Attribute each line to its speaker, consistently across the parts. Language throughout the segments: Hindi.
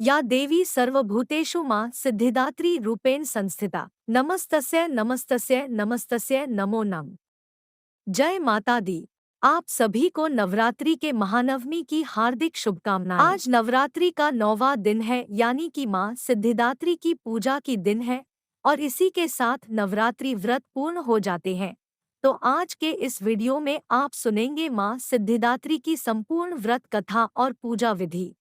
Speaker 1: या देवी सर्वभूतेषु मां सिद्धिदात्री रूपेण संस्थिता। नमस्तस्य नमस्तस्य नमस्तस्य नमो नमः। जय माता दी। आप सभी को नवरात्रि के महानवमी की हार्दिक शुभकामनाएं। आज नवरात्रि का 9वां दिन है, यानी कि मां सिद्धिदात्री की पूजा की दिन है और इसी के साथ नवरात्रि व्रत पूर्ण हो जाते हैं। तो आज के इस वीडियो में आप सुनेंगे मां सिद्धिदात्री की संपूर्ण व्रत कथा और पूजा विधि।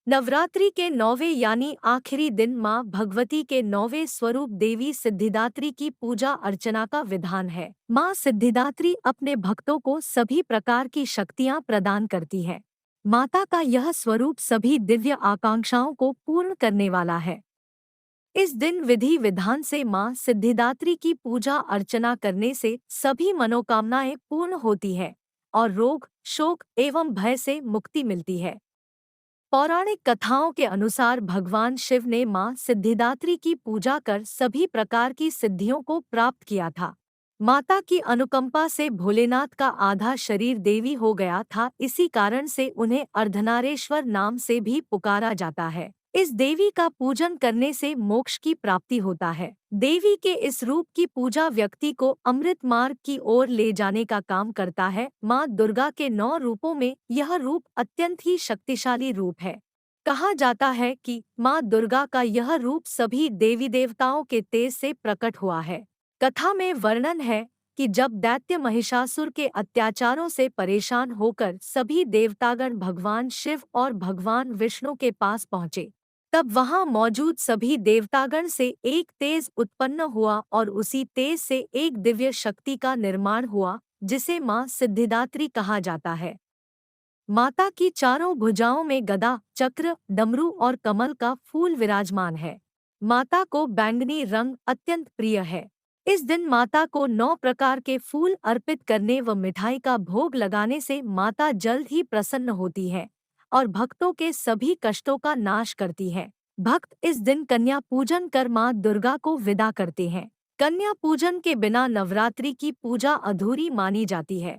Speaker 1: नवरात्रि के 9वें यानी आखिरी दिन मां भगवती के 9वें स्वरूप देवी सिद्धिदात्री की पूजा अर्चना का विधान है। मां सिद्धिदात्री अपने भक्तों को सभी प्रकार की शक्तियां प्रदान करती है। माता का यह स्वरूप सभी दिव्य आकांक्षाओं को पूर्ण करने वाला है। इस दिन विधि विधान से मां सिद्धिदात्री की पूजा अर्चना करने से सभी मनोकामनाएं पूर्ण होती है और रोग, शोक एवं भय से मुक्ति मिलती है। पौराणिक कथाओं के अनुसार भगवान शिव ने मां सिद्धिदात्री की पूजा कर सभी प्रकार की सिद्धियों को प्राप्त किया था। माता की अनुकंपा से भोलेनाथ का आधा शरीर देवी हो गया था, इसी कारण से उन्हें अर्धनारेश्वर नाम से भी पुकारा जाता है। इस देवी का पूजन करने से मोक्ष की प्राप्ति होता है। देवी के इस रूप की पूजा व्यक्ति को अमृत मार्ग की ओर ले जाने का काम करता है। माँ दुर्गा के 9 रूपों में यह रूप अत्यंत ही शक्तिशाली रूप है। कहा जाता है कि माँ दुर्गा का यह रूप सभी देवी देवताओं के तेज से प्रकट हुआ है। कथा में वर्णन है कि जब दैत्य महिषासुर के अत्याचारों से परेशान होकर सभी देवतागण भगवान शिव और भगवान विष्णु के पास पहुँचे, तब वहां मौजूद सभी देवतागण से एक तेज उत्पन्न हुआ और उसी तेज से एक दिव्य शक्ति का निर्माण हुआ, जिसे मां सिद्धिदात्री कहा जाता है। माता की चारों भुजाओं में गदा, चक्र, डमरू और कमल का फूल विराजमान है। माता को बैंगनी रंग अत्यंत प्रिय है। इस दिन माता को 9 प्रकार के फूल अर्पित करने व मिठाई का भोग लगाने से माता जल्द ही प्रसन्न होती है और भक्तों के सभी कष्टों का नाश करती है। भक्त इस दिन कन्या पूजन कर मां दुर्गा को विदा करते हैं। कन्या पूजन के बिना नवरात्रि की पूजा अधूरी मानी जाती है।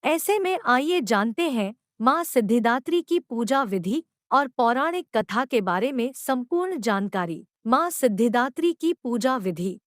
Speaker 1: ऐसे में आइए जानते हैं मां सिद्धिदात्री की पूजा विधि और पौराणिक कथा के बारे में संपूर्ण जानकारी। मां सिद्धिदात्री की पूजा विधि।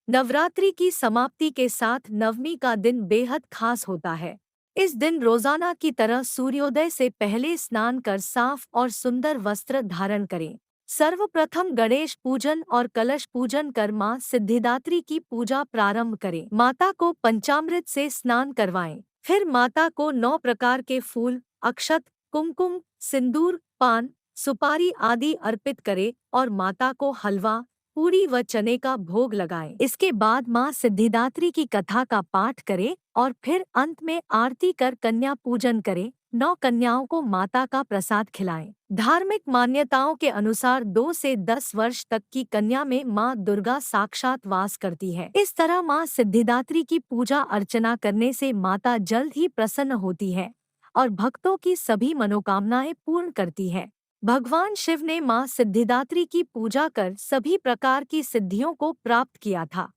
Speaker 1: नवरात्रि की समाप्ति के साथ नवमी का दिन बेहद खास होता है। इस दिन रोजाना की तरह सूर्योदय से पहले स्नान कर साफ और सुंदर वस्त्र धारण करें। सर्वप्रथम गणेश पूजन और कलश पूजन कर मां सिद्धिदात्री की पूजा प्रारंभ करें। माता को पंचामृत से स्नान करवाएं। फिर माता को 9 प्रकार के फूल, अक्षत, कुमकुम, सिंदूर, पान, सुपारी आदि अर्पित करें और माता को हलवा, पूरी व चने का भोग लगाएं। इसके बाद मां सिद्धिदात्री की कथा का पाठ करें और फिर अंत में आरती कर कन्या पूजन करें। 9 कन्याओं को माता का प्रसाद खिलाएं। धार्मिक मान्यताओं के अनुसार 2 से 10 वर्ष तक की कन्या में मां दुर्गा साक्षात वास करती है। इस तरह मां सिद्धिदात्री की पूजा अर्चना करने से माता जल्द ही प्रसन्न होती है और भक्तों की सभी मनोकामनाएं पूर्ण करती है। भगवान शिव ने मां सिद्धिदात्री की पूजा कर सभी प्रकार की सिद्धियों को प्राप्त किया था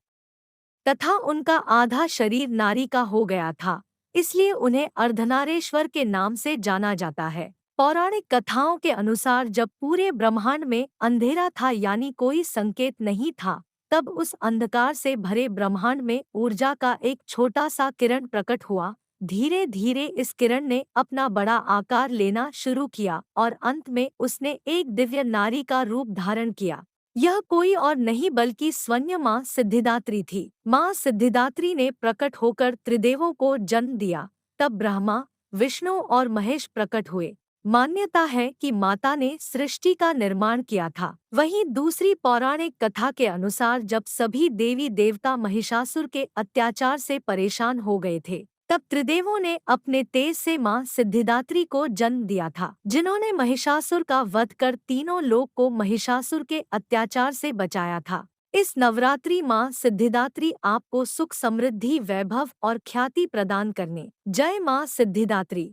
Speaker 1: तथा उनका आधा शरीर नारी का हो गया था, इसलिए उन्हें अर्धनारेश्वर के नाम से जाना जाता है। पौराणिक कथाओं के अनुसार जब पूरे ब्रह्मांड में अंधेरा था यानी कोई संकेत नहीं था, तब उस अंधकार से भरे ब्रह्मांड में ऊर्जा का एक छोटा सा किरण प्रकट हुआ। धीरे धीरे इस किरण ने अपना बड़ा आकार लेना शुरू किया और अंत में उसने एक दिव्य नारी का रूप धारण किया। यह कोई और नहीं बल्कि स्वयं मां सिद्धिदात्री थी। मां सिद्धिदात्री ने प्रकट होकर त्रिदेवों को जन्म दिया। तब ब्रह्मा, विष्णु और महेश प्रकट हुए। मान्यता है कि माता ने सृष्टि का निर्माण किया था। वहीं दूसरी पौराणिक कथा के अनुसार जब सभी देवी देवता महिषासुर के अत्याचार से परेशान हो गए थे, तब त्रिदेवों ने अपने तेज से मां सिद्धिदात्री को जन्म दिया था, जिन्होंने महिषासुर का वध कर तीनों लोक को महिषासुर के अत्याचार से बचाया था। इस नवरात्रि मां सिद्धिदात्री आपको सुख, समृद्धि, वैभव और ख्याति प्रदान करने। जय मां सिद्धिदात्री।